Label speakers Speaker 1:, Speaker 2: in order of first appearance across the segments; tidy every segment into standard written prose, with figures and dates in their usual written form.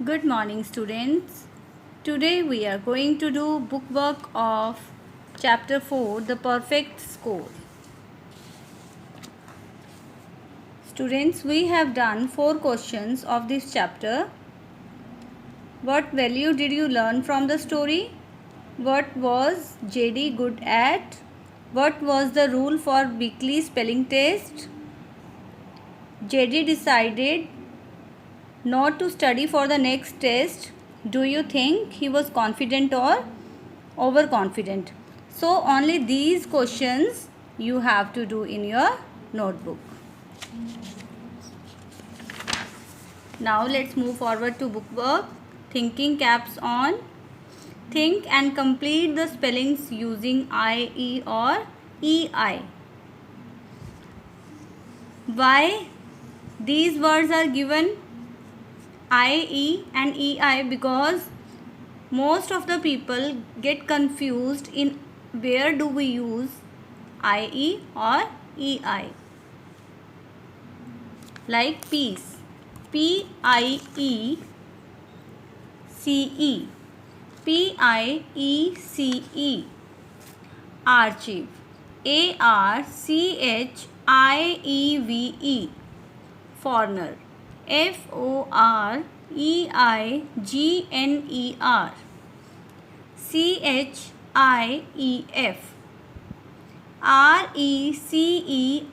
Speaker 1: Good morning, students. Today we are going to do bookwork of chapter 4, The Perfect Score. Students, we have done 4 questions of this chapter. What value did you learn from the story? What was JD good at? What was the rule for weekly spelling test? JD decided not to study for the next test. Do you think he was confident or overconfident? So only these questions you have to do in your notebook. Now let's move forward to bookwork. Thinking caps on. Think and complete the spellings using I, E or EI. Why these words are given I, E and EI? Because most of the people get confused in where do we use IE or EI. Like peace, PIECE, PIECE. Archive, ARCHIEVE. Foreigner, FOREIGNER. CHIEF, RECEIVE.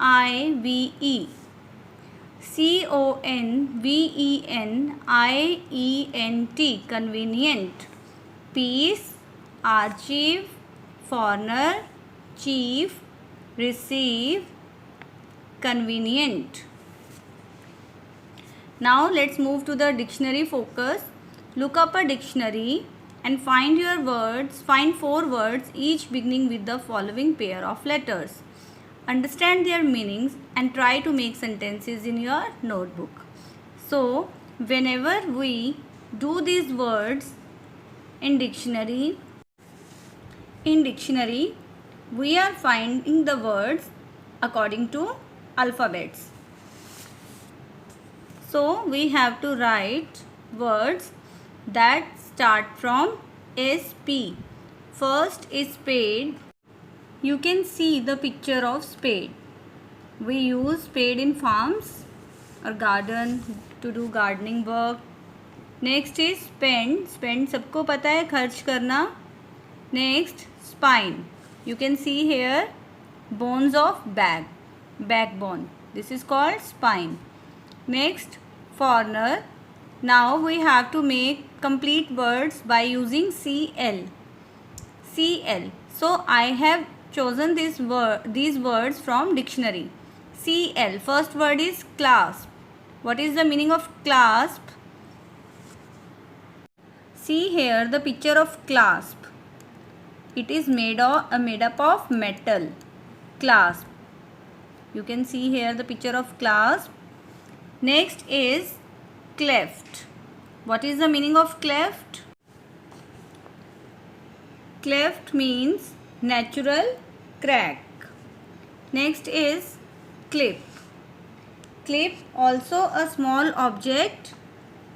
Speaker 1: CONVENIENT. Convenient. Peace, archive, foreigner, chief, receive, convenient. Now let's move to the dictionary focus. Look up a dictionary and find 4 words each beginning with the following pair of letters. Understand their meanings and try to make sentences in your notebook. So whenever we do these words in dictionary, we are finding the words according to alphabets. So we have to write words that start from SP. First is spade. You can see the picture of spade. We use spade in farms or garden to do gardening work. Next is spend. Spend सबको पता है खर्च करना. Next, spine. You can see here bones of backbone. This is called spine. Next, foreigner. Now we have to make complete words by using CL. So I have chosen these words from dictionary. CL. First word is clasp. What is the meaning of clasp? See here the picture of clasp. It is made up of metal. Clasp. You can see here the picture of clasp. Next is cleft. What is the meaning of cleft? Cleft means natural crack. Next is clip. Clip, also a small object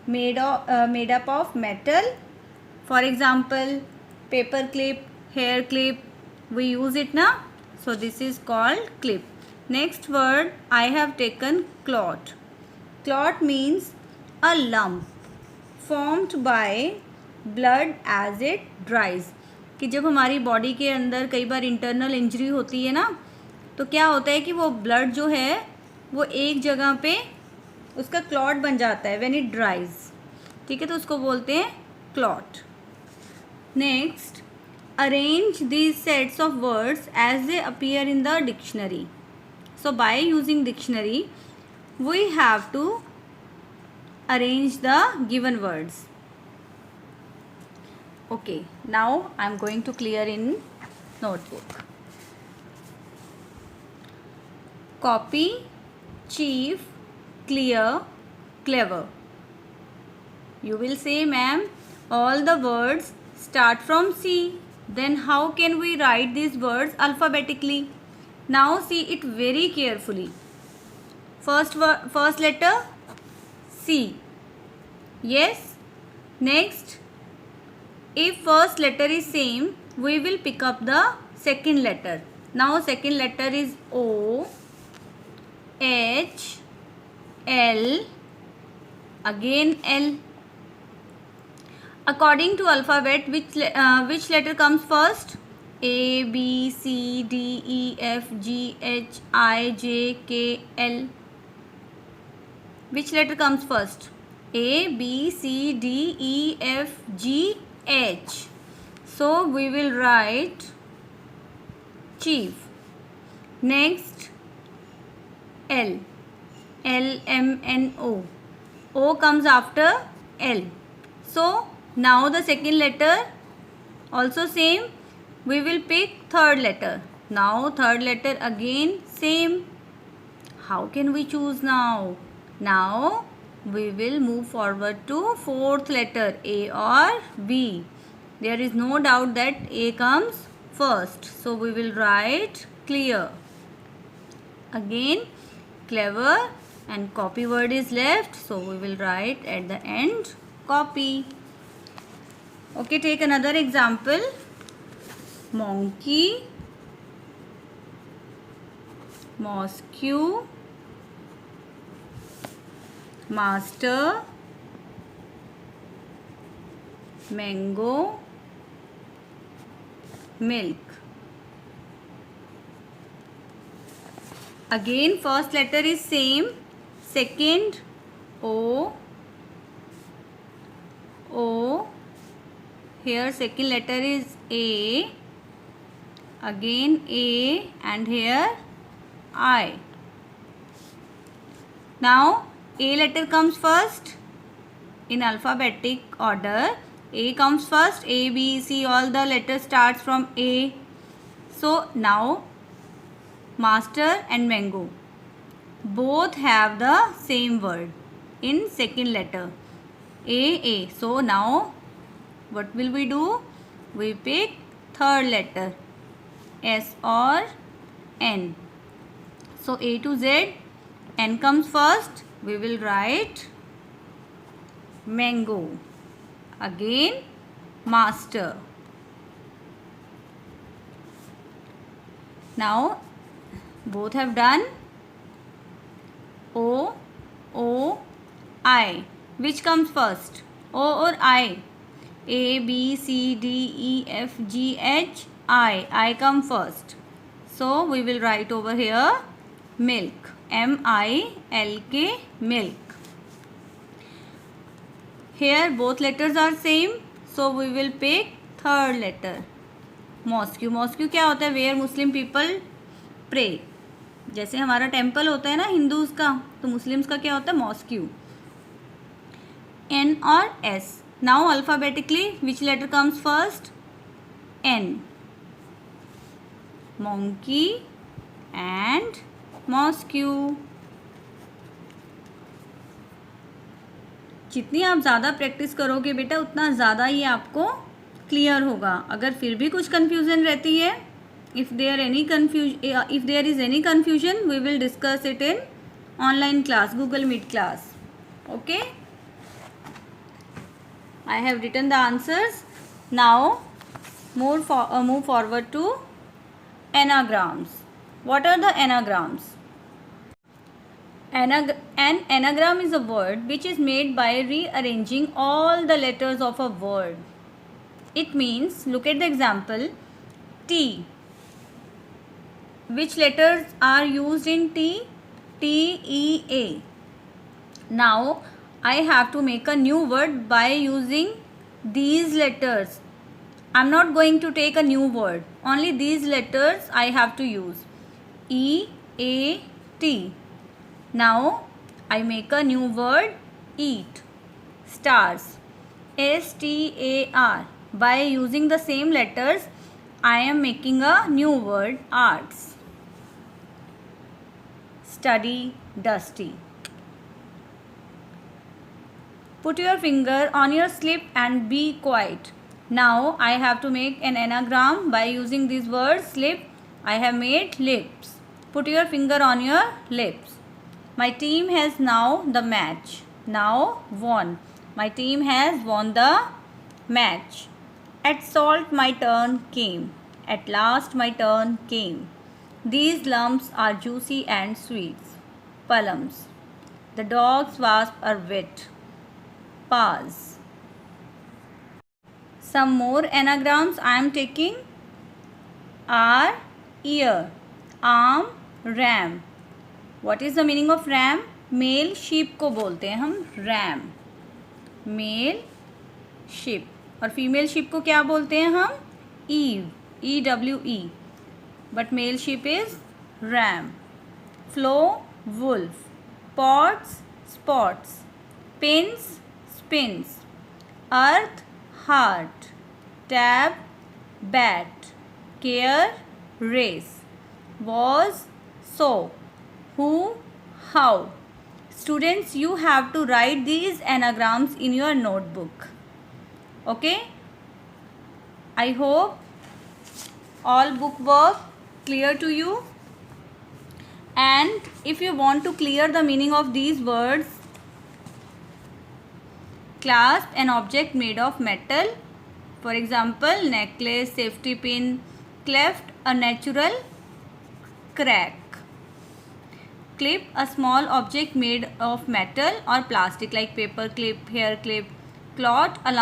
Speaker 1: made up of metal. For example, paper clip, hair clip, we use it now. So this is called clip. Next word I have taken clot. Clot means a lump formed by blood as it dries. कि जब हमारी body के अंदर कई बार internal injury होती है ना, तो क्या होता है कि वो ब्लड जो है वो एक जगह पे उसका क्लॉट बन जाता है व्हेन इट ड्राइज. ठीक है, तो उसको बोलते हैं clot. Next, arrange these sets of words as they appear in the dictionary. So by using dictionary we have to arrange the given words. Okay, now I am going to clear in notebook. Copy, chief, clear, clever. You will say, ma'am, all the words start from C. Then how can we write these words alphabetically? Now see it very carefully. First letter C. Yes, Next, if first letter is same, we will pick up the second letter. Now second letter is O, H, L, again L. According to alphabet, which letter comes first? A, B, C, D, E, F, G, H, I, J, K, L. Which letter comes first? A, B, C, D, E, F, G, H. So we will write chief. Next, L. L, M, N, O. O comes after L. So now the second letter also same. We will pick third letter. Now third letter again same. How can we choose now? Now we will move forward to fourth letter, A or B. There is no doubt that A comes first. So we will write clear. Again clever, and copy word is left. So we will write at the end copy. Okay, take another example. Monkey, mosque, master, mango, milk. Again first letter is same. Second O, here second letter is A, again A, and here I. Now A letter comes first in alphabetic order. A comes first. A, B, C, all the letters starts from A. So now master and mango both have the same word in second letter, A. So now what will we do? We pick third letter, S or N. So A to Z, N comes first. We will write mango. Again master. Now both have done. O, I. Which comes first? O or I? A, B, C, D, E, F, G, H, I. I come first. So we will write over here milk. M-I-L-K, milk. Here both letters are same. So we will pick third letter. Mosque. Mosque क्या होता है? Where Muslim people pray. जैसे हमारा temple होता है ना Hindus का, तो मुस्लिम्स का क्या होता है? मॉस्क्यू. N और S. Now alphabetically which letter comes first? N. Monkey and mosque. जितनी आप ज़्यादा प्रैक्टिस करोगे बेटा उतना ज़्यादा ही आपको क्लियर होगा. अगर फिर भी कुछ कन्फ्यूज़न रहती है, if there is any confusion, we will discuss it in online class, Google Meet class. Okay, I have written the answers. Now move forward to anagrams. What are the anagrams? An anagram is a word which is made by rearranging all the letters of a word. It means, look at the example, T. Which letters are used in T? T, E, A. Now I have to make a new word by using these letters. I am not going to take a new word. Only these letters I have to use. E, A, T. Now I make a new word, eat. Stars. S-T-A-R. By using the same letters, I am making a new word, arts. Study, dusty. Put your finger on your slip and be quiet. Now I have to make an anagram by using these words. Slip, I have made lips. Put your finger on your lips. My team has now the match. Now won. My team has won the match. At salt my turn came. At last my turn came. These lumps are juicy and sweet. Plums. The dog's wasp are wet. Paws. Some more anagrams I am taking are ear, arm, ram. What is the meaning of ram? Male sheep को बोलते हैं हम ram. Male sheep. और female sheep को क्या बोलते हैं हम? Eve. E-W-E. But male sheep is ram. Flow, wolf. Pots, spots. Pins, spins. Earth, heart. Tab, bat. Care, race. Was, so. Who, how. Students, you have to write these anagrams in your notebook. Okay? I hope all book work clear to you. And if you want to clear the meaning of these words, clasp an object made of metal. For example, necklace, safety pin. Cleft, a natural crack. Clip, a small object made of metal or plastic like paper clip, hair clip. Clot, a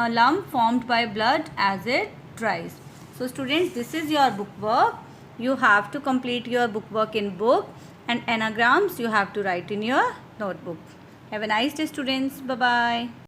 Speaker 1: lump formed by blood as it dries. So students, this is your book work. You have to complete your book work in book, and anagrams you have to write in your notebook. Have a nice day students. Bye-bye.